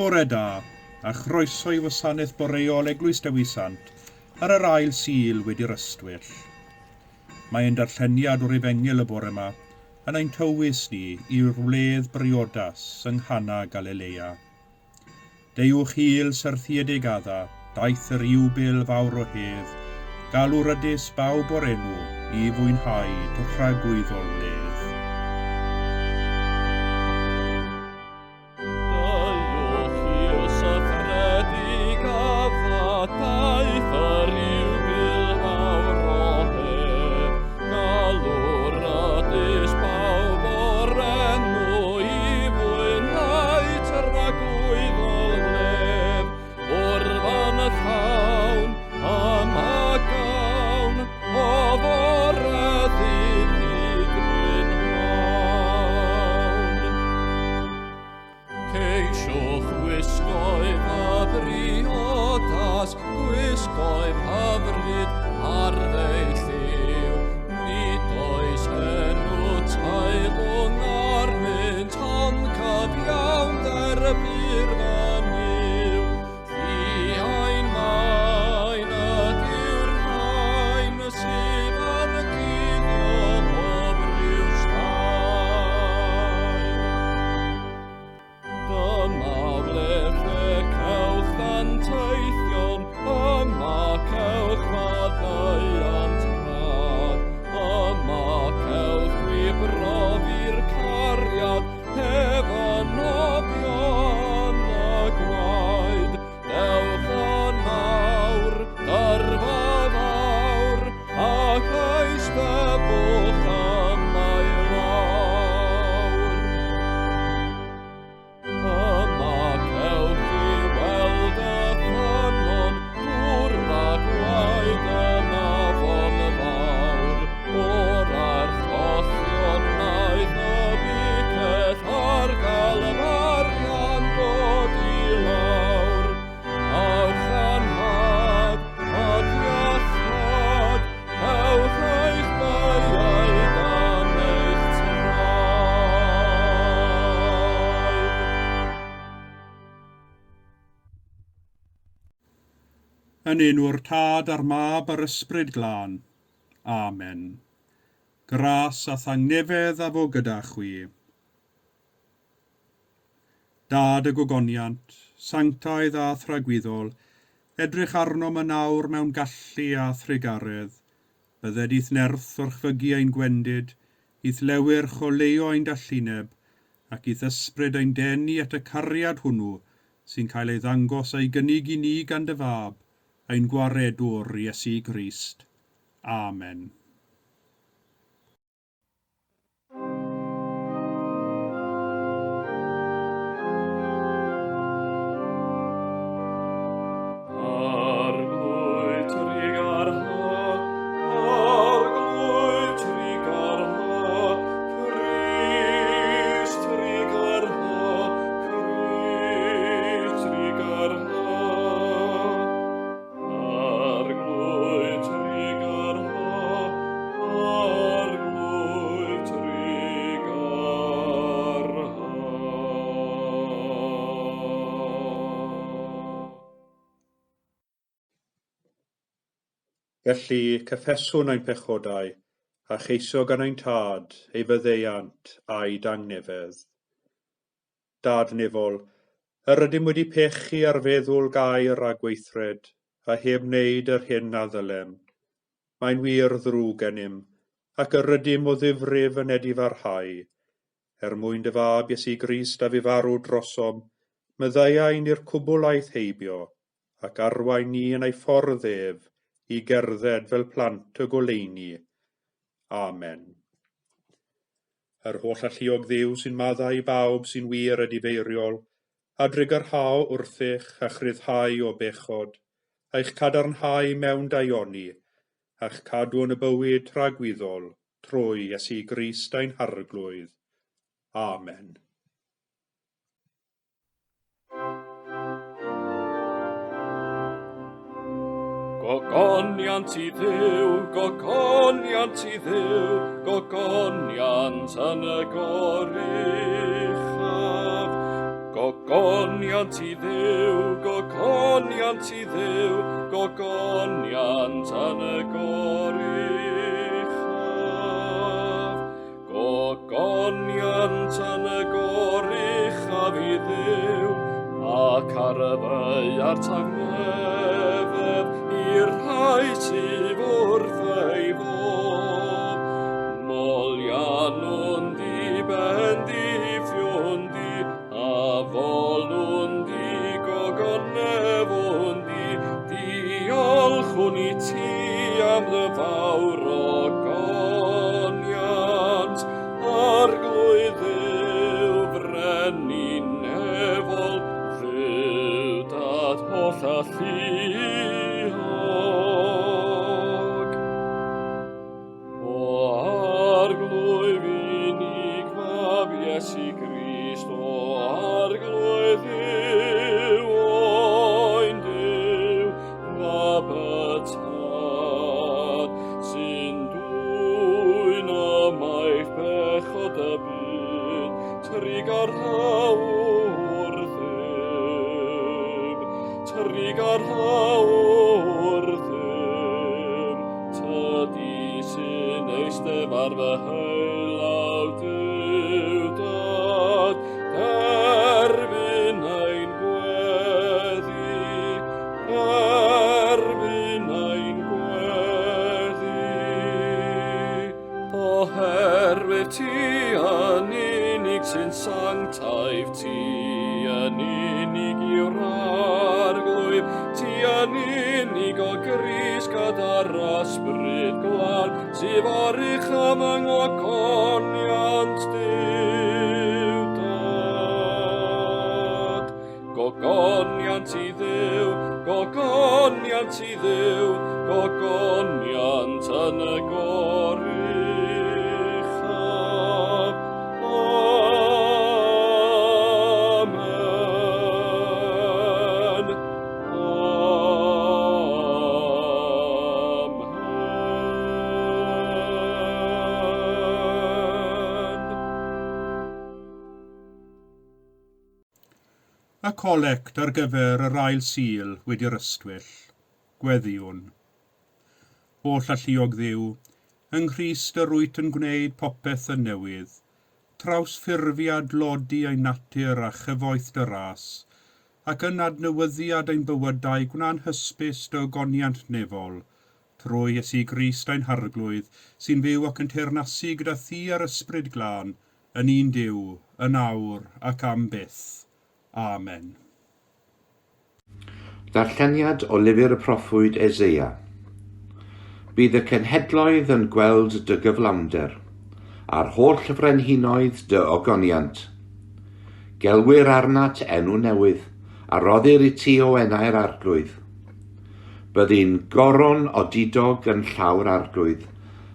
Bore da, a chroeso I Gwasanaeth Boreol Eglwys Dewi Sant ar yr ail sil wedi'r Ystwyll. Mae'n darlleniad o'r Efengil y bore yma, yn ein tywys ni i'r wledd briodas yng Nghana Galilea. Deiwch hil syrthiedig adda, daeth yr iwbil fawr o hedd, galw'r ydys bawb o'r enw I fwynhau tragwyddol ledd. Yn enw'r Tad a'r Mab a'r Ysbryd Glân. Amen. Gras a thangnefedd a fo gyda chwi. Dad y gogoniant, sanctaidd a thragwyddol, edrych arnom y nawr mewn gallu a thrigaredd, bydded i'th nerth o'r chfygu ein gwendid, i'th lewyrch o leo ein dallineb, ac i'th ysbryd ein denu at y cariad hwnnw, sy'n cael ei ddangos a'i gynnig I ni gan dy fab, ein gwaredwr Iesu Grist. Amen. Felly, cyffeswn ein pechodau, a cheiso gan ein tad, ei fyddeiant a'i dangnefedd. Dad nefol, yr ydym wedi pechu ar feddwl gair a gweithred, a heb wneud yr hyn a ddylem. Mae'n wir ddrwg gennym, ac yr ydym o ddifrif yn edifarhau. Mwyn dy fab Iesu Grist a fu farw drosom, myddaiain i'r cwbwlaeth heibio, ac arwain ni yn ei ffordd ef, I gerdded fel plant y goleuni. Amen. Yr holl alluog Dduw sy'n maddau I bawb sy'n wir a difeiriol, a drigarhau wrthych a chryddhau o bechod, a'ch cadarnhau mewn daioni, a'ch cadw yn y bywyd rhagwyddol, trwy Iesu Grist ein harglwydd. Amen. Gogoniant I Dduw, gogoniant I Dduw, gogoniant yn y goruchaf. Gogoniant I Dduw, gogoniant I Dduw, gogoniant yn y goruchaf. Gogoniant yn y goruchaf I Dduw, ac ar y ddaear tangnefedd i'r rhai sydd wrth ei fodd. Molian nhw'n di bendifiwn di, a volwn di gogonefwn di, diolchwn I ti am dy fawr ogoniant, arglwydd Dduw freninefol, Dduw dad holl a lluog. O arglwydd unig mab Iesu Grist, o arglwydd Dduw o'n Dduw, mab y tad, sy'n dwyn y maith bechod y byd, trig ar hawr ddim, trig ar hawr ddim, tydi sy'n eistedd ar fy heilaw Dduw dad, derbyn ein gweddi, derbyn ein gweddi. Oherwydd ti yn unig sy'n sanctaif, ti yn unig yw'r arglwydd, ti yn unig o Grist gyda'r ysbryd glân, sydd orych am yng ngogoniant Dduw dad. Gogoniant I Dduw, gogoniant I Dduw, gogoniant yn y goruchaf. Amen. Y colect ar gyfer yr ail sul wedi'r Ystwyll, gweddiwn. Holl alluog Dduw, yng Nghrist yr wyt yn gwneud popeth yn newydd, trawsffurfiad lodi ein natur a chyfoeth dy ras, ac yn adnewyddiad ein bywydau gwna'n hysbys dy ogoniant nefol, trwy Iesu Grist ein harglwydd, sy'n fyw ac yn teyrnasu gyda thi ar ysbryd glân, yn un Duw, yn awr ac am byth. Amen. Darlleniad o lyfr y proffwyd Eseia. Bydd y cenhedloedd yn gweld dy gyflawnder, a'r holl frenhinoedd dy ogoniant. Gelwyr arnat enw newydd, a roddir I ti o enau'r arglwydd. Byddi'n goron odidog yn llaw'r arglwydd,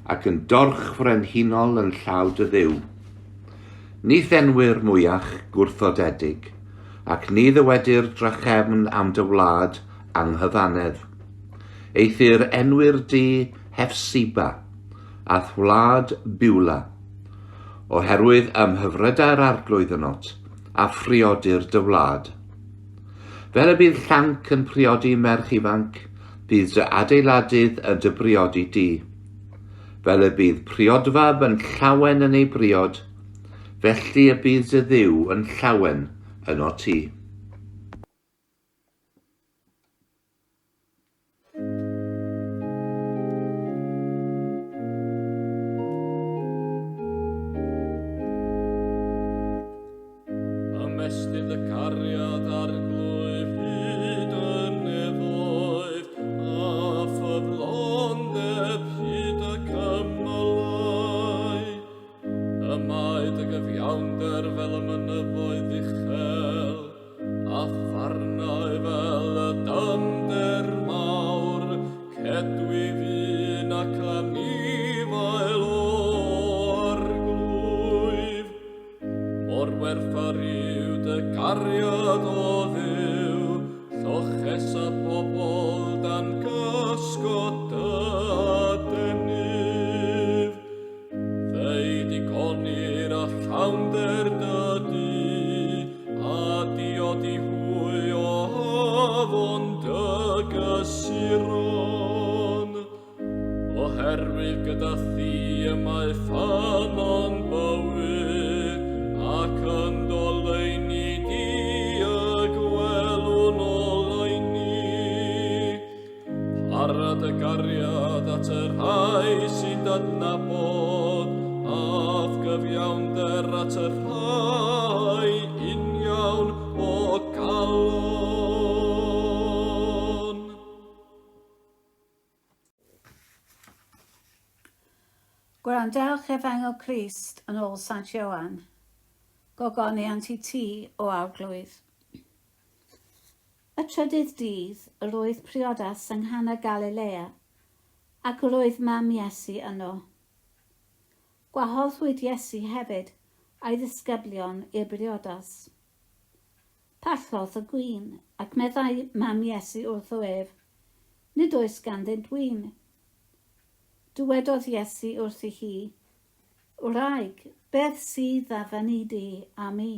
ac yn dorch frenhinol yn llaw dy Dduw. Ni ddenwyr mwyach gwrthodedig, ac ni ddywedir drachefn am dy wlad anghyfanedd. Eithir enwyr di Hefsiba, a thwlad Biwla, oherwydd ymhyfryda'r arglwydd ynot, a phriodir dy wlad. Fel y bydd llanc yn priodi merch ifanc, bydd dy adeiladydd yn dy briodi di. Fel y bydd priodfab yn llawen yn ei briod, felly y bydd dy Dduw yn llawen yno ti. Ymestyn y cariad arglwydd hyd yn nefoedd, a ffyflondeb hyd y cymylau. Y maed y gyfiawnder fel y mynyddoedd uchel, gysuron. Oherwydd gyda thi y mae ffamon bywyd, ac yn doleini di y gwelwn oleini. Parad y gariad at yr rhai sy'n dadnabod, af gyfiawnder at yr rhai uniawn o galon. Gwrandewch Efengyl Crist yn ôl Sant Ioan. Gogoniant i ti o arglwydd. Y trydydd dydd, yr oedd priodas yng Nghana Galilea, ac yr oedd mam Iesu yno. Gwahoddwyd Iesu hefyd a'i ddisgyblion i'r briodas. Pallodd y gwin, ac meddai mam Iesu wrtho ef, nid oes ganddynt win. Dywedodd Iesu wrthi hi, Wraig, beth sydd â fyny di a mi?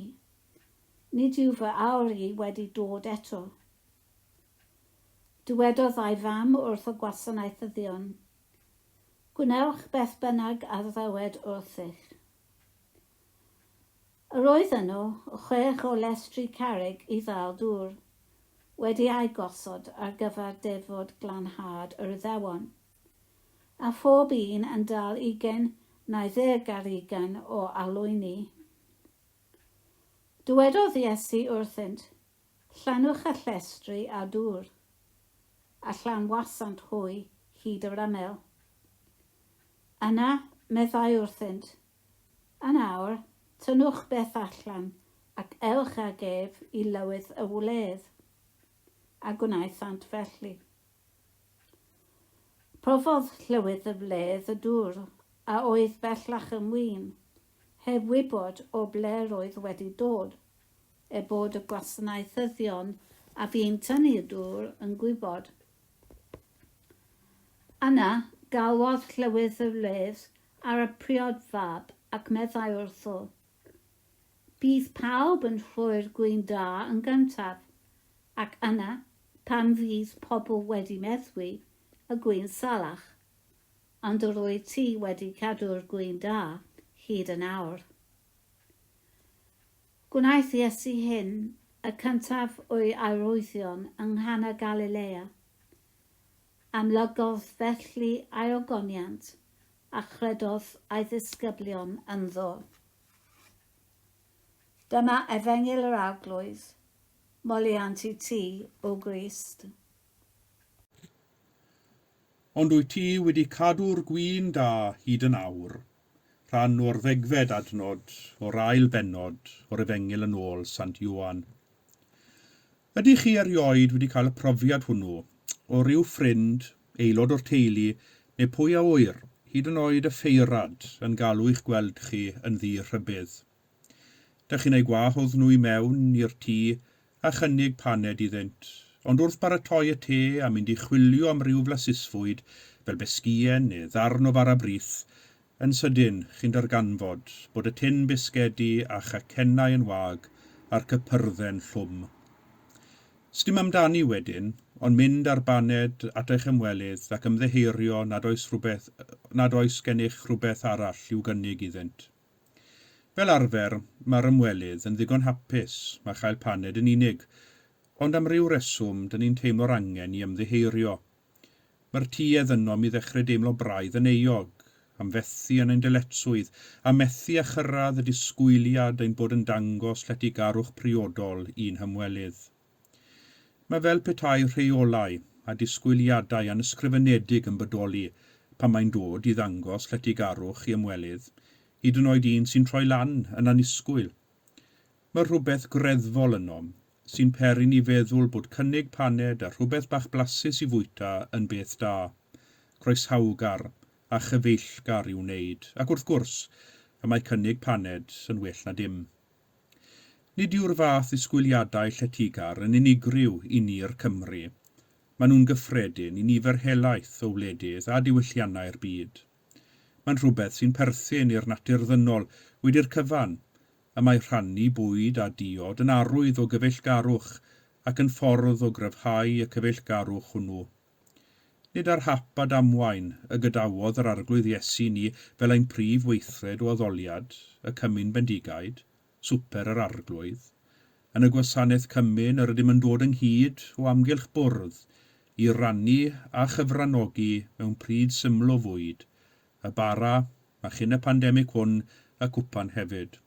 Nid yw fy awr i wedi dod eto. Dywedodd ei fam wrth y gwasanaeth y ddion, Gwnewch beth bynnag a ddywed wrthych. Yr oedd yno 6 o lestri carreg i ddal dŵr, wedi ei gosod ar gyfer defod glanhad yr Iddewon, a phob un yn dal 20 neu 10 garrigan o alwyni. Dywedodd Iesu wrthynt, Llanwch y llestri a dŵr, a llanwasant hwy hyd yr ymyl. Yna meddai wrthynt, yn awr, tynwch beth allan ac ewch ag ef i lywydd y wledd, a gwnaethant felly. Profodd llywydd y wledd y dŵr, a oedd bellach yn win, heb wybod o ble roedd wedi dod, bod y gwasanaethyddion a fi'n tynnu'r dŵr yn gwybod. Yna galwodd llywydd y wledd ar y priod fab ac meddai wrtho, bydd pawb yn rhoi'r gwin da yn gyntaf, ac yna, pan fydd pobl wedi meddwi, y gwin salach, ond yr oedd ti wedi cadw'r gwin da hyd yn awr. Gwnaeth Iesu hyn y cyntaf o'i arwyddion yng Nghana Galilea. Amlygodd felly ei ogoniant a chredodd ei ddisgyblion ynddo. Dyma Efengyl yr Arglwydd, moliant i ti o Grist. Ond wyt ti wedi cadw'r gwin da hyd yn awr, rhan o'r 10fed adnod o'r ail bennod o'r Efengyl yn ôl Sant Ioan. Ydych chi erioed wedi cael y profiad hwnnw o ryw ffrind, aelod o'r teulu, neu pwy a wyr, hyd yn oed y ffeirad yn galw i'ch gweld chi yn ddi-rhybydd. Dych chi'n ei gwahodd nhw i mewn i'r tŷ a chynnig paned iddynt, ond wrth baratoi y te a mynd i chwilio am ryw flasysfwyd, fel besgïen neu ddarn o fara brith, yn sydyn chi'n darganfod bod y tin bisgedi a chacennau yn wag a'r cypyrddau'n llwm. Sdim amdani wedyn, ond mynd ar baned at eich ymwelydd ac ymddeheirio nad oes gennych rhywbeth arall i'w gynnig iddynt. Fel arfer, mae'r ymwelydd yn ddigon hapus, mae chael paned yn unig, ond am ryw reswm, dyn ni'n teimlo'r angen i ymddeheirio. Mae'r tŷ eddynom i ddechrau deimlo braidd yn euog, am fethu yn ein dyletswydd, a methu a chyrraedd y disgwyliad ein bod yn dangos lletygarwch priodol i'n hymwelydd. Mae fel petai rheolau a disgwyliadau anysgrifenedig yn bodoli pan mae'n dod i ddangos lletygarwch i ymwelydd, hyd yn oed un sy'n troi lan yn annisgwyl. Mae rhywbeth greddfol yno sy'n peri ni feddwl bod cynnig paned a rhywbeth bach blasus i fwyta yn beth da, croeshawgar a chyfeillgar i'w wneud, ac wrth gwrs, y mae cynnig paned yn well na dim. Nid yw'r fath ddisgwyliadau lletygar yn unigryw i ni'r Cymru. Maen nhw'n gyffredin i nifer helaeth o wledydd a diwylliannau'r byd. Mae'n rhywbeth sy'n perthyn i'r natur ddynol wedi'r cyfan, y mae rhannu bwyd a diod yn arwydd o gyfeillgarwch ac yn ffordd o gryfhau y cyfeillgarwch hwnnw. Nid ar hap a damwain y gydawodd yr arglwydd Iesu ni fel ein prif weithred o addoliad, y cymyn bendigaid, swper yr arglwydd, yn y gwasanaeth cymyn yr ydym yn dod ynghyd o amgylch bwrdd i rannu a chyfranogi mewn pryd syml o fwyd, y bara, a chyn y pandemig hwn, y cwpan hefyd.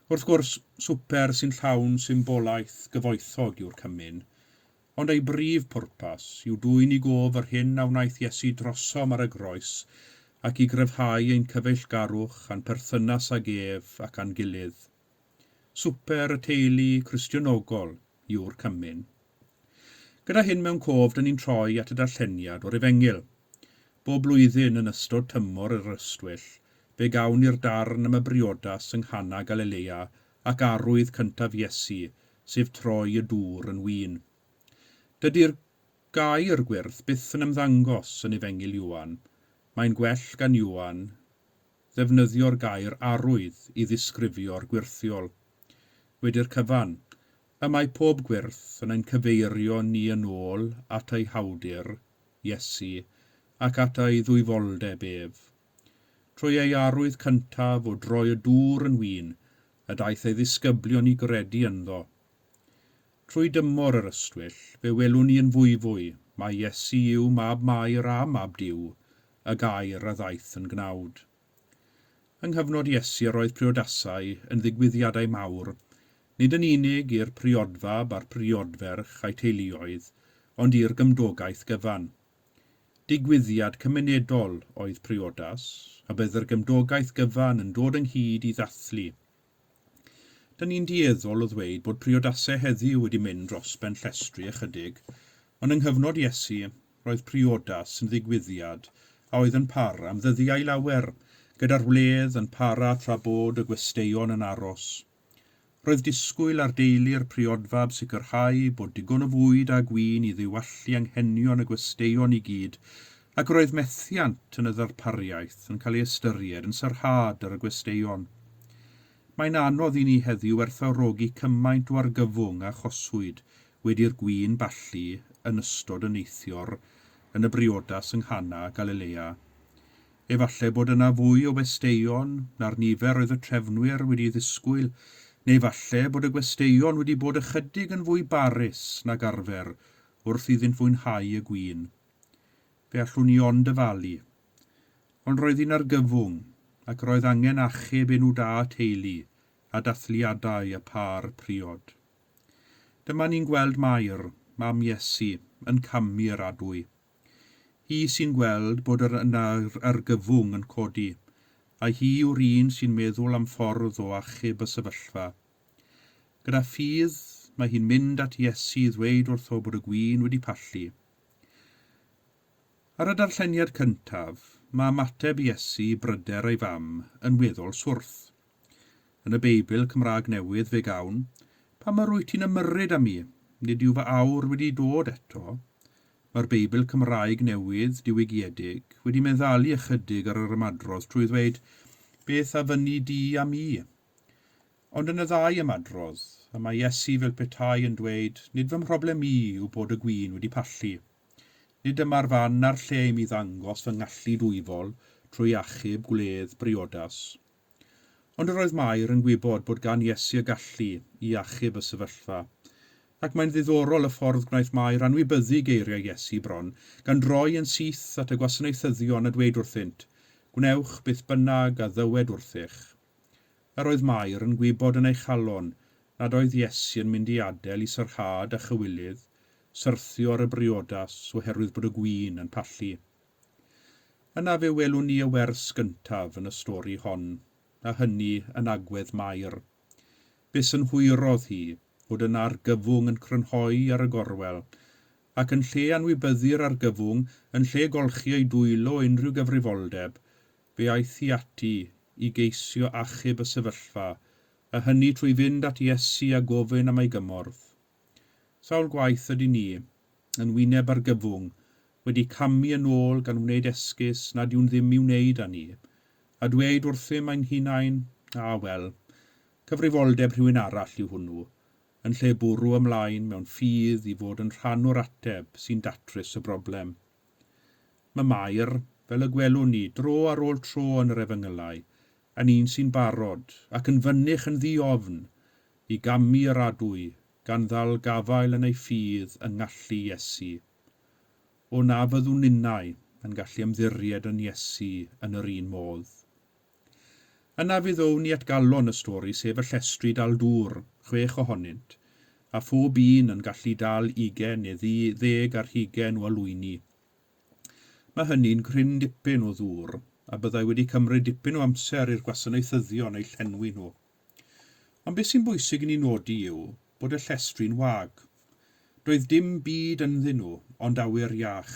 Wrth gwrs, swper sy'n llawn symbolaeth gyfoethog yw'r cymyn, ond ei brif pwrpas yw dwyn i gof yr hyn a wnaeth Iesu drosom ar y groes ac i gryfhau ein cyfeillgarwch a'n perthynas ag ef ac a'n gilydd. Swper y teulu Cristionogol yw'r cymyn. Gyda hyn mewn cof, dyn ni'n troi at y darlleniad o'r Efengyl. Bob blwyddyn yn ystod tymor yr Ystwyll, fe gawn i'r darn am y briodas yng Nghana Galilea ac arwydd cyntaf Iesu, sef troi y dŵr yn win. Dydy'r gair gwyrth byth yn ymddangos yn Efengyl Iwan. Mae'n gwell gan Iwan ddefnyddio'r gair arwydd i ddisgrifio'r gwirthiol. Wedi'r cyfan, y mae pob gwyrth yn ein cyfeirio ni yn ôl at ei hawdur, Iesu, ac at ei ddwyfoldeb ef. Trwy ei arwydd cyntaf o droi y dŵr yn win, y daeth ei ddisgyblion i gredu ynddo. Trwy dymor yr Ystwyll, fe welwn ni yn fwy, mae Iesu yw mab Mair a mab Duw, y gair a ddaeth yn gnawd. Yng nghyfnod Iesu yr oedd priodasau yn ddigwyddiadau mawr, nid yn unig i'r priodfab a'r priodferch a'i teuluoedd, ond i'r gymdogaeth gyfan. Digwyddiad cymunedol oedd priodas, a byddai'r gymdogaeth gyfan yn dod ynghyd i ddathlu. Dyn ni'n dueddol o ddweud bod priodasau heddiw wedi mynd dros ben llestri ychydig, ond yng nghyfnod Iesu, roedd priodas yn ddigwyddiad a oedd yn para am ddyddiau lawer, gyda'r wledd yn para tra bod y gwesteion yn aros. Roedd disgwyl ar deulu'r priodfab sicrhau bod digon o fwyd a gwin i ddiwallu anghenion y gwesteion i gyd, ac roedd methiant yn y ddarpariaeth yn cael ei ystyried yn sarhad ar y gwesteion. Mae'n anodd i ni heddiw werthfawrogi cymaint o argyfwng a choswyd wedi'r gwin ballu yn ystod y neithiwr yn y briodas yng Nghana Galilea. Efallai bod yna fwy o westeion na'r nifer oedd y trefnwyr wedi ddisgwyl, neu falle bod y gwesteion wedi bod ychydig yn fwy barus nag arfer wrth iddynt fwynhau y gwin. Fe allwn ni ond dyfalu. Ond roedd hi'n argyfwng, ac roedd angen achub enw da teulu a dathliadau y par priod. Dyma ni'n gweld Mair, mam Iesu, yn camu'r adwy. Hi sy'n gweld bod yna argyfwng yn codi, a hi yw'r un sy'n meddwl am ffordd o achub y sefyllfa. Gyda ffydd, mae hi'n mynd at Iesu i ddweud wrtho bod y gwin wedi pallu. Ar y darlleniad cyntaf, mae ymateb Iesu i bryder ei fam yn weddol swrth. Yn y Beibl Cymraeg Newydd fe gawn, pam yr wyt ti'n ymyrryd am i, nid yw fy awr wedi dod eto. Mae'r Beibl Cymraeg Newydd diwygiedig wedi meddalu ychydig ar yr ymadrodd trwy ddweud beth a fyny di am i. Ond yn y ddau ymadrodd, y mae Iesu fel petai yn dweud nid fy mhroblem i yw bod y gwin wedi pallu. Nid yma'r fan ar lle i mi ddangos fy ngallu dwyfol trwy achub gwledd briodas. Ond yr oedd Mair yn gwybod bod gan Iesu y gallu i achub y sefyllfa, ac mae'n ddiddorol y ffordd gwnaeth Mair anwybyddu geiriau Iesu bron, gan droi yn syth at y gwasanaethyddion a dweud wrthynt, gwnewch beth bynnag a ddywed wrthych. Yr oedd Mair yn gwybod yn ei chalon nad oedd Iesu yn mynd i adael i syrhad a chywilydd, syrthio ar y briodas oherwydd bod y gwin yn pallu. Yna fe welwn ni y wers gyntaf yn y stori hon, a hynny yn agwedd Mair. Bys yn hwyrodd hi bod yna argyfwng yn crynhoi ar y gorwel, ac yn lle anwybyddu'r argyfwng, yn lle golchi ei dwylo unrhyw gyfrifoldeb, fe aeth hi ati i geisio achub y sefyllfa, a hynny trwy fynd at Iesu a gofyn am ei gymorth. Sawl gwaith ydy ni, yn wyneb argyfwng, wedi camu yn ôl gan wneud esgus nad yw'n ddim i'w wneud â ni, a dweud wrthym ein hunain, a wel, cyfrifoldeb rhywun arall yw hwnnw, yn lle bwrw ymlaen mewn ffydd i fod yn rhan o'r ateb sy'n datrys y broblem. Mae Mair, fel y gwelwn ni, dro ar ôl tro yn yr Efengylau, yn un sy'n barod ac yn fynych yn ddiofn i gamu yr adwy gan ddal gafael yn ei ffydd yng ngallu Iesu. O na fyddwn ninnau yn gallu ymddiried yn Iesu yn yr un modd. Yna fydd own ni at galon y stori sef y llestri dal dŵr, 6 ohonynt, a phob un yn gallu dal 20 neu 10 ar 20 o alwyni. Mae hynny'n cryn dipyn o ddŵr, a byddai wedi cymryd dipyn o amser i'r gwasanaethyddion eu llenwi nhw. Ond beth sy'n bwysig i ni nodi yw bod y llestri'n wag. Doedd dim byd ynddyn nhw, ond awyr iach.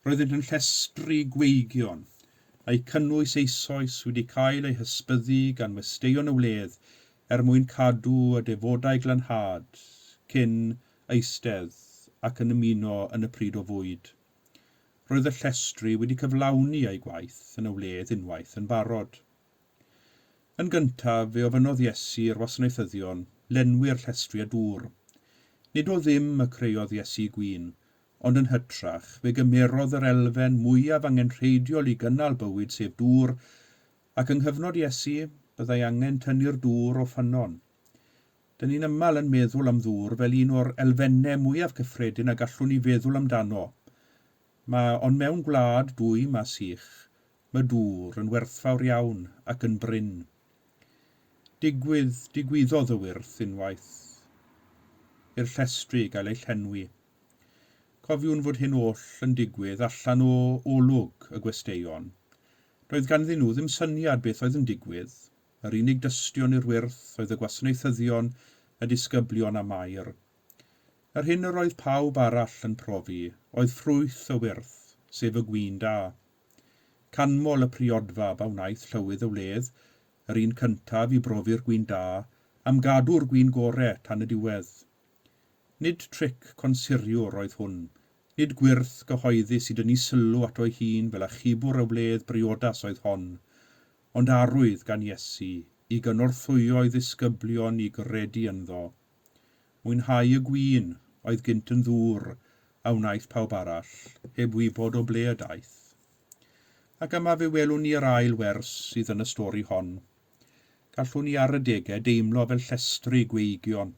Roedd yn llestri gweigion, a'i cynnwys eisoes wedi cael ei hysbyddu gan westeion y wledd mwyn cadw y defodau glanhad, cyn eistedd ac yn ymuno yn y pryd o fwyd. Roedd y llestri wedi cyflawni ei gwaith yn y wledd unwaith yn barod. Yn gyntaf, fe ofynodd Iesu i'r wasanaethyddion lenwi'r llestri a dŵr. Nid o ddim y creodd Iesu gwyn, ond yn hytrach fe gymerodd yr elfen mwyaf angenrheidiol i gynnal bywyd sef dŵr, ac yng nghyfnod Iesu byddai angen tynnu'r dŵr o ffynnon. Dyn ni'n ymal yn meddwl am ddŵr fel un o'r elfennau mwyaf cyffredin a gallwn ni feddwl amdano. Ond mewn gwlad dwym a sych, mae dŵr yn werthfawr iawn ac yn bryn. Digwyddodd y wyrth unwaith i'r llestri gael ei llenwi. Cofiwn fod hyn oll yn digwydd allan o olwg y gwesteion. Roedd ganddyn nhw ddim syniad beth oedd yn digwydd. Yr unig dystion i'r wyrth oedd y gwasanaethyddion, y disgyblion a Mair. Yr hyn yr oedd pawb arall yn profi oedd ffrwyth y wyrth, sef y gwin da. Canmol y priodfa ba wnaeth llywydd y wledd, yr un cyntaf i brofi'r gwin da, am gadw'r gwin gorau tan y diwedd. Nid tric consiriwr oedd hwn, nid gwyrth gyhoeddus i dynnu sylw at o'i hun fel achubwr y wledd briodas oedd hon, ond arwydd gan Iesu i gynorthwyo'i ddisgyblion i gredu ynddo. Mwynhau y gwin oedd gynt yn ddŵr a wnaeth pawb arall, heb wybod o ble y daeth. Ac yma fe welwn ni yr ail wers sydd yn y stori hon. Gallwn ni ar y degau deimlo fel llestri gweigion,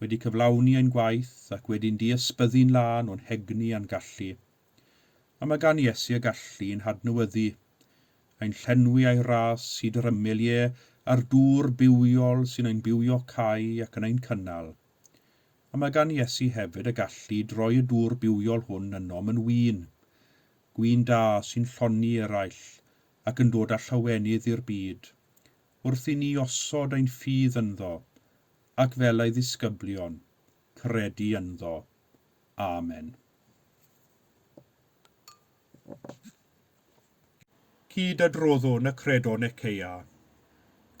wedi cyflawni ein gwaith ac wedi'n diysbyddu'n lan o'n hegni a'n gallu. A mae gan Iesu y gallu yn hadnewyddu, ein llenwi a'i ras hyd yr ymyl a'r dŵr bywiol sy'n ein bywio cau ac yn ein cynnal. A mae gan Iesu hefyd y gallu droi y dŵr bywiol hwn ynom yn win. Gwin da sy'n lloni eraill ac yn dod â llawenydd i'r byd, wrth i ni osod ein ffydd ynddo, ac fel ei ddisgyblion, credu ynddo. Amen. Cyd adroddwn y credon Eceia.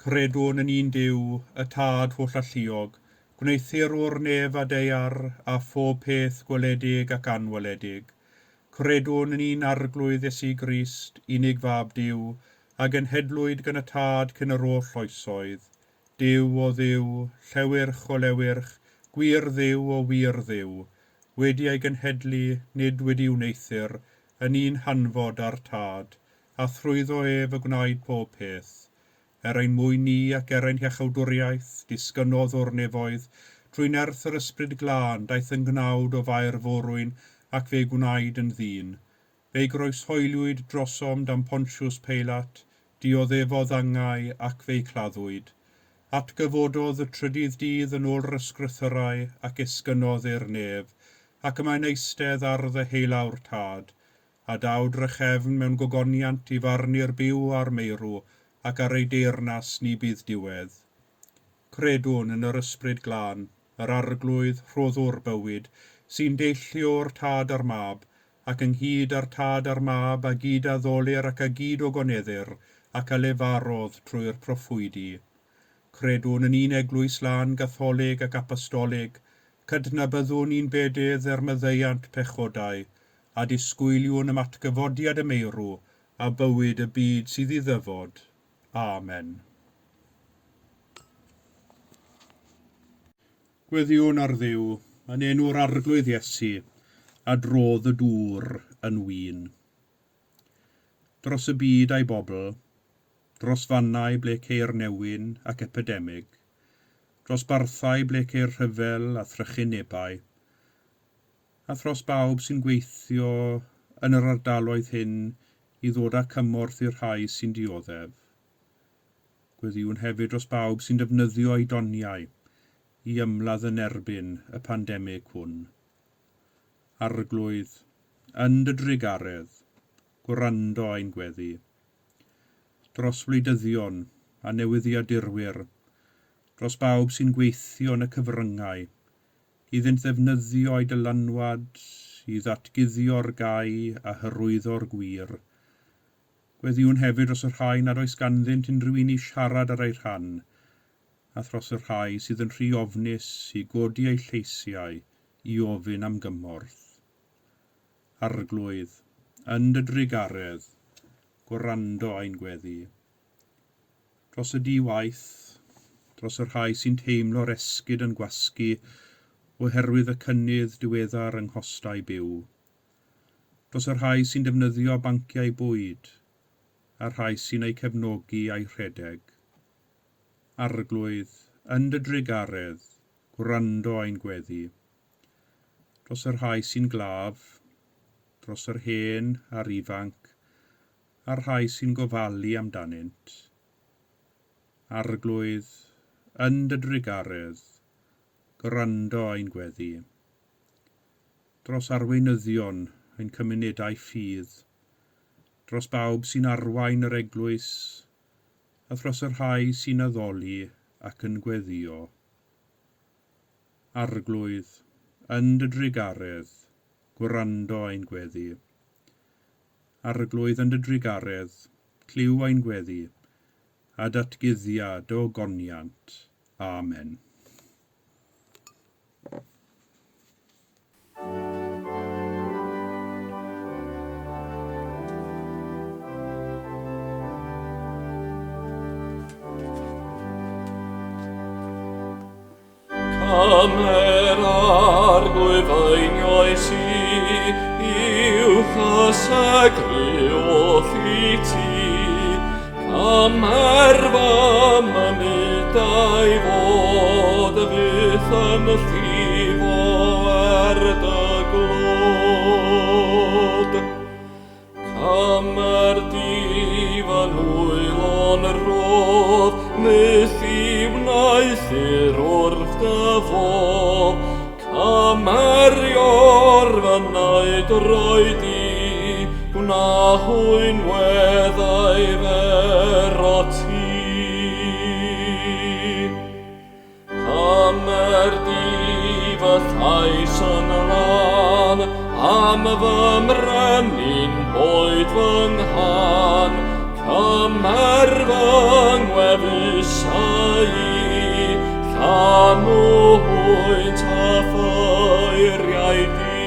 Credwn yn un Duw, y Tad holl alluog, gwneithir o'r nef a deiar a phob peth gweledig ac anweledig. Credwn yn un arglwydd Iesu Grist, unig fab Duw, a genhedlwyd gan y Tad cyn yr oll oesoedd. Duw o Dduw, llewyrch o lewyrch, gwir Dduw o wir Dduw, wedi ei genhedlu, nid wedi wneithir, yn un hanfod ar Tad, a thrwyddo ef y gwnaed pob peth. Ein mwy ni ac ein hiachawdwriaeth, disgynodd o'r nefoedd, trwy nerth yr ysbryd glân daeth yn gnawd o fair forwyn ac fe gwnaed yn ddyn. Fe groeshoeliwyd drosom dan Pontiws Peilat, dioddefodd angau ac fe claddwyd. Atgyfododd y trydydd dydd yn ôl ysgrythyrau ac esgynodd i'r nef, ac yma'n eistedd ar ddy heilawr Tad, a daw drychefn mewn gogoniant i farnu'r byw a'r meirw, ac ar ei deyrnas ni bydd diwedd. Credwn yn yr ysbryd glân, yr arglwydd rhoddwr bywyd, sy'n deillio'r Tad a'r mab, ac ynghyd â'r Tad a'r mab a gyd a ddolir ac a gyd o goneddir, ac a lefarodd trwy'r proffwydi. Credwn yn un eglwys lan gatholig ac apostolig, cydnabyddwn un bedydd maddeuant pechodau, a disgwyliwn ym atgyfodiad y meirw, a bywyd y byd sydd i ddyfod. Amen. Gweddiwn ar Dduw, yn enw'r arglwydd Iesu, a drodd y dŵr yn win. Dros y byd a'i bobl, dros fannau ble ceir newyn ac epidemig, dros barthau ble ceir rhyfel a thrychinebau, a thros bawb sy'n gweithio yn yr ardaloedd hyn i ddod â cymorth i'r rhai sy'n dioddef. Gweddiwn hefyd dros bawb sy'n defnyddio ei doniau i ymladd yn erbyn y pandemig hwn. Arglwydd, yn dy drigaredd, gwrando a'n gweddi. Dros wleidyddion a newyddiadurwyr, dros bawb sy'n gweithio yn y cyfryngau, iddynt ddefnyddio ei dylanwad i ddatguddio'r gau a hyrwyddo'r gwir. Gweddiwn hefyd dros yr rhai nad oes ganddynt unrhyw un i siarad ar ei rhan, a thros yr rhai sydd yn rhy ofnus i godi eu lleisiau i ofyn am gymorth. Arglwydd, yn dy drigaredd, gwrando a'n gweddi. Dros y di-waith, dros yr rhai sy'n teimlo'r esgyd yn gwasgu oherwydd y cynnydd diweddar yng nghostau byw. Dros yr rhai sy'n defnyddio banciau bwyd, a'r rhai sy'n ei cefnogi a'i rhedeg. Arglwydd, yn dy drigaredd, gwrando a'n gweddi. Dros yr rhai sy'n glaf, dros yr hen a'r ifanc, a'r rhai sy'n gofalu amdanynt. Arglwydd, yn dy drigaredd, gwrando a'n gweddi. Dros arweinyddion ein cymunedau ffydd, dros bawb sy'n arwain yr eglwys, a thros yr rhai sy'n addoli ac yn gweddio. Arglwydd, yn dy drigaredd, gwrando a'n gweddi. Arglwydd yn dy drigaredd, cliw a'n gweddi, a datguddiad o goniant. Amen. Camer arglwydd einioes uwch a seglu oll i ti. Camer fy mynydau fod y fydd yn llifo dy glod. Camer dif yn wyl o'n rodd, myth i wnaeth i'r wrth dy fo. Camerio'r fynaid roed i, gwna hwyn weddau fer o ti. Camer dif y thais yn lan, am fy mrennin boed fy nghan. Camer fy ngwefusau i, llan o hwynt a ffeiriau di.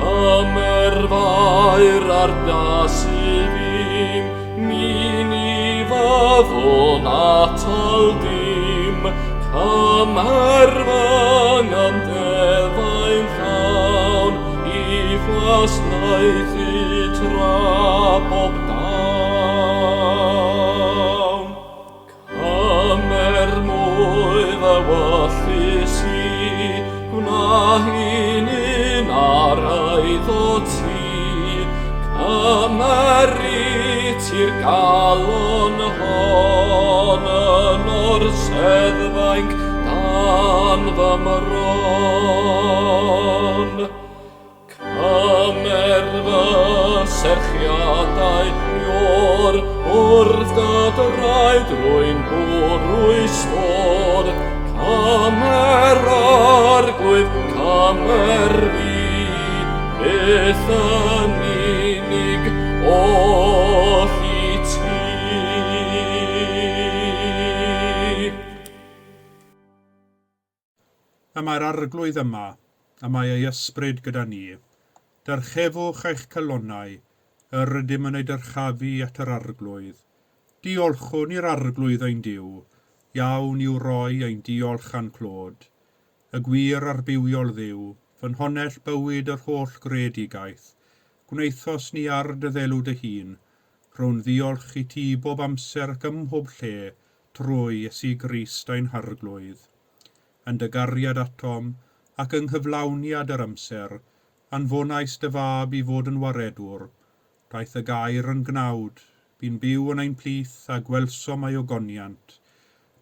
Camer fair ar dasu fim, ni'n i fyddwn atal dim. Camer fy nghandeddau'n llawn, i Gwasanaeth i tra bob dawn. Camer mwydd a wallus i, gwna hi'n un araidd o ti. Camer i ti'r galon hon, yn o'r seddfainc dan fy mron. Camer fy serchiadau nior, wrth dadrai drwy'n bwrwy stod. Camer arglwydd, camer fi, beth yn unig oll i ti. A mae'r arglwydd yma, a mae ei ysbryd gyda ni. Dyrchefwch eich calonnau, yr ydym yn ei dyrchafu at yr arglwydd. Diolchwn i'r arglwydd ein Duw, iawn i'w roi ein diolch a'n clod, y gwir arbywiol ddiw, fy nhonell bywyd yr holl gredigaeth, gwneithos ni ar dy ddelw dy hun, rho'n ddiolch i ti bob amser ac ym mhob lle, trwy Iesu Grist ein harglwydd. Yn dy gariad atom ac yng nghyflawniad yr amser, anfonais dy fab i fod yn waredwr, daeth y gair yn gnawd, bu'n byw yn ein plith a gwelsom ei ogoniant.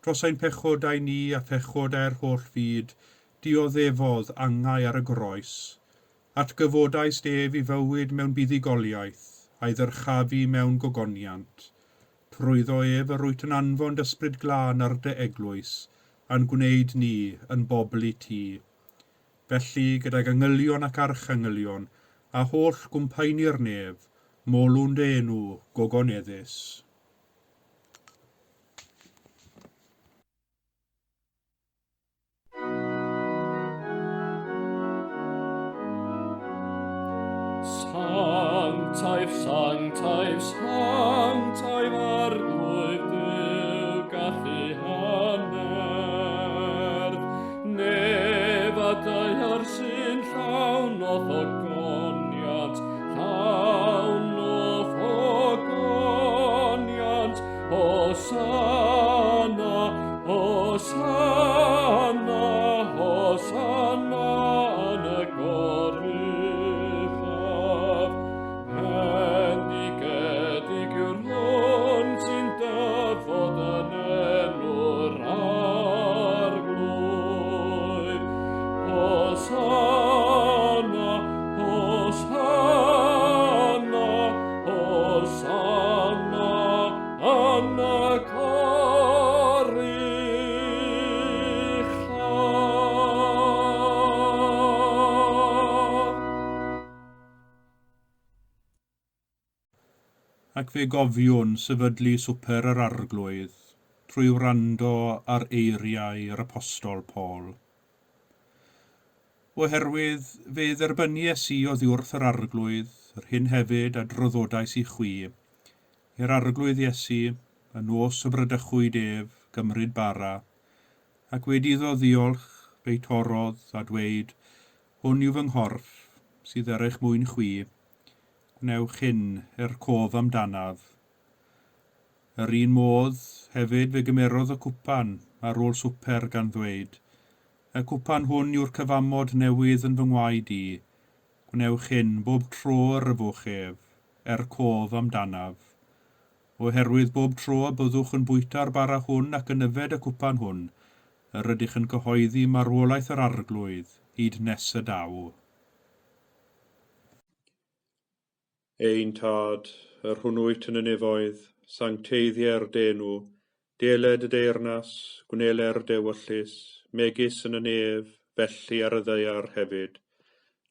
Dros ein pechodau ni a pechodau'r holl fyd, dioddefodd angau ar y groes. At gyfodais ef i fywyd mewn buddigoliaeth, a'i ddyrchafu mewn gogoniant. Trwyddo ef yr wyt yn anfon ysbryd glân ar dy eglwys, a'n gwneud ni yn bobl i ti. Felly, gydag angylion ac archangylion, a holl gwmpaeni'r nef, molwn dy enw gogoneddus. Sanctae, sanctae, sanctae, arglwydd Duw gallu hanner. Nefadau ar sy'n llawn o ddogoniant, llawn o ddogoniant. Hosanna, Hosanna, Hosanna yn y goruchaf. Bendigedig yw'r hwn sy'n dyfod yn enw'r arglwydd. Hosanna, Hosanna, Hosanna yn y goruchaf. Ac fe gofiwn sefydlu swper yr arglwydd, trwy wrando ar eiriau'r apostol Paul. Oherwydd fe dderbynu Iesu oddi wrth yr arglwydd, yr hyn hefyd a droddodais i chwi, i'r arglwydd Iesu, y nos y brydychwyd ef, gymryd bara, ac wedi iddo ddiolch, fe'i torodd a dweud, hwn yw fy nghorff, sydd er eich mwyn chwi, gwnewch hyn cof amdanaf. Yr un modd hefyd fe gymerodd y cwpan ar ôl swper gan ddweud, y cwpan hwn yw'r cyfamod newydd yn fy ngwaed i, gwnewch hyn bob tro yr yfwch ef, cof amdanaf. Oherwydd bob tro byddwch yn bwyta'r bara hwn ac yn yfed y cwpan hwn, yr ydych yn cyhoeddi marwolaeth yr arglwydd hyd nes y daw. Ein tad, yr hwnnwyt yn y nefoedd, sancteiddiau'r denw, deled y deyrnas, gwneler dewyllus, megis yn y nef, felly ar y ddeiar hefyd.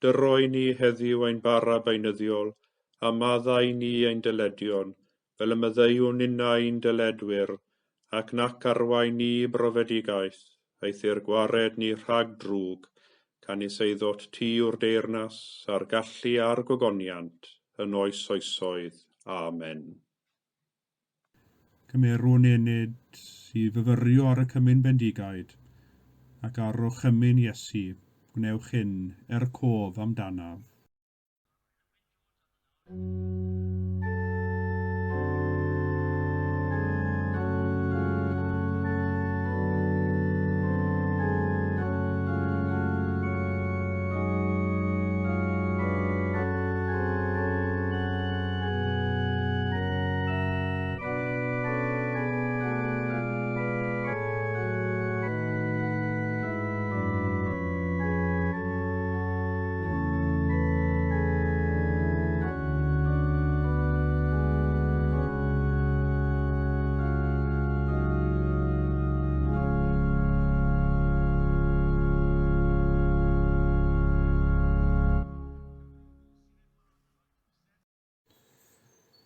Dyroi ni heddiw ein bara beunyddiol, a maddau ni ein dyledion, fel y myddeiwn innau'n dyledwyr, ac nac arwain ni brofedigaeth, eithir gwared ni rhag drwg, canis eiddot ti o'r deyrnas, a'r gallu a'r gogoniant, yn oes oesoedd. Amen. Cymerwn enid i fyfyrio ar y cymyn bendigaid, ac ar o chymyn Iesu, gwnewch hyn cof amdanaf.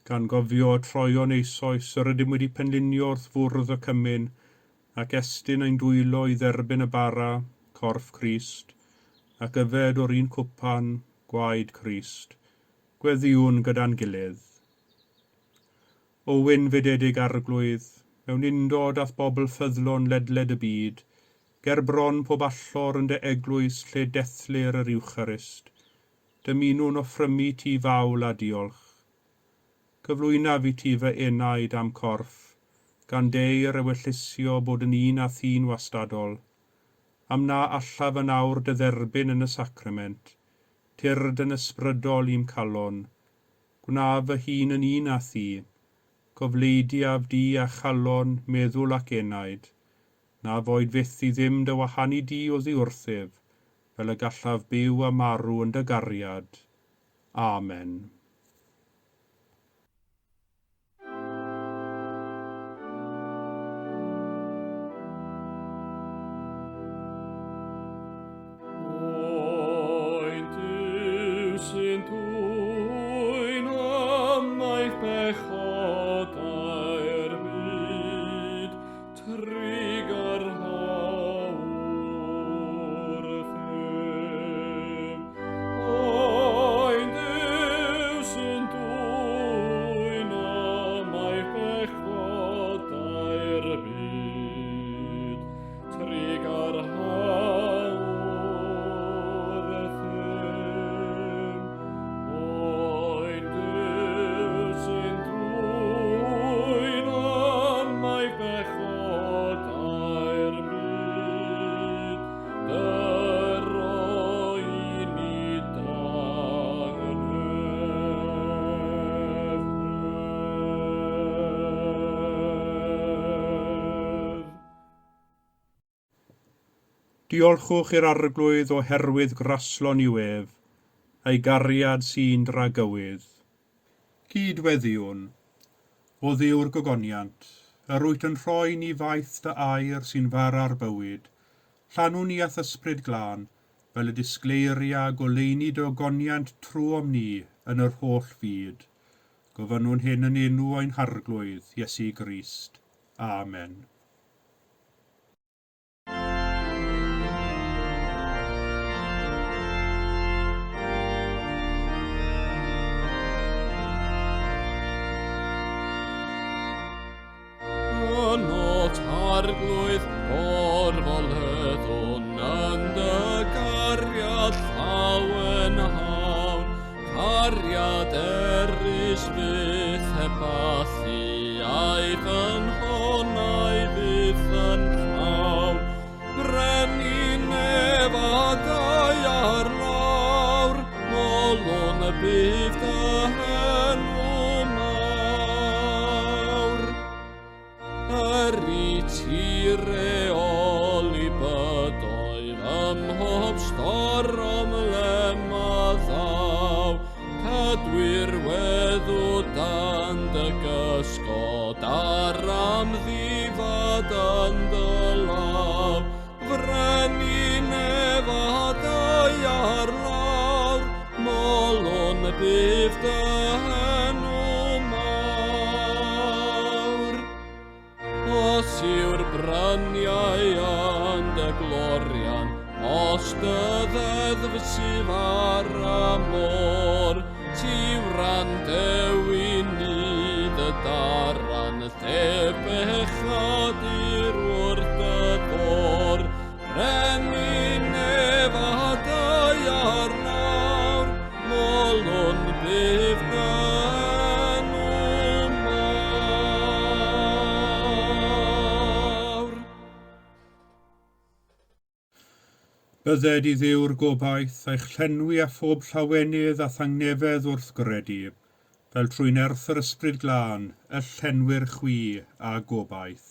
Gan gofio troion eisoes yr ydym wedi penlinio wrth fwrdd y cymyn, ac estyn ein dwylo i dderbyn y bara, corff Crist, ac yfed o'r un cwpan, gwaed Crist, gweddiwn gyda'n gilydd. O wyn fededig arglwydd, mewn undod ath bobl ffyddlon ledled y byd, ger bron pob allor yn dy eglwys lle dethlir yr Iwcharist, dymunwn offrymu ti fawl a diolch. Cyflwyna fi ti fy enaid am corff, gan deir ewellusio bod yn un a thyn wastadol, am na allaf yn awr dy dderbyn yn y sacrament, tyrd yn ysbrydol i'm calon, gwna fy hun yn un a thi, gofleidiaf di a chalon, meddwl ac enaid, na foed fyth i ddim dy wahanu di o ddiwrthif, fel y gallaf byw a marw yn dy gariad. Amen. Diolchwch i'r arglwydd oherwydd graslon i'w ef, a'i gariad sy'n dragywydd. Cydweddiwn, o ddiw'r gogoniant, yr wyt yn rhoi ni faith dy air sy'n fara'r bywyd, llanwn ni ath ysbryd glân, fel y disgleiria goleuni dy ogoniant trwom ni yn yr holl fyd. Gofynnwn hyn yn enw ein harglwydd, Iesu Grist. Amen. Arglwydd gorfoleddwn yn dy gariad llawen hawn, cariad erys byth hebathu, a'i fy nhonnau fydd yn llawn. Brenin efadau ar lawr, molon y bydd dy henw mawr. Ti reol I bydoedd ym mhob storm lema ddaw, cadwyr weddw dan dy gysgod ar am ddifad yn dy law. Frenin efadau ar lawr, molon bydd dy henw mawr. Os yw'r bryniau yn dy glorian, os dy ddeddf sydd ar y môr, tiwran Dewi ni dy daran, lle bechadur wrth dy ddor. Brenin efadau ar lawr, molon bydd dy Bydded I ddiw'r gobaith a'ch llenwi a phob llawenydd a thangnefedd wrth gredu, fel trwy'n erth yr ysbryd glân, y llenwyr chwi a gobaith.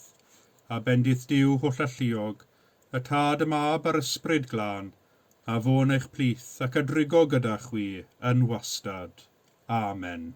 A bendith Duw holl alluog, y tad y mab a'r ysbryd glân, a fo'n eich plith ac adrigo gyda chwi yn wastad. Amen.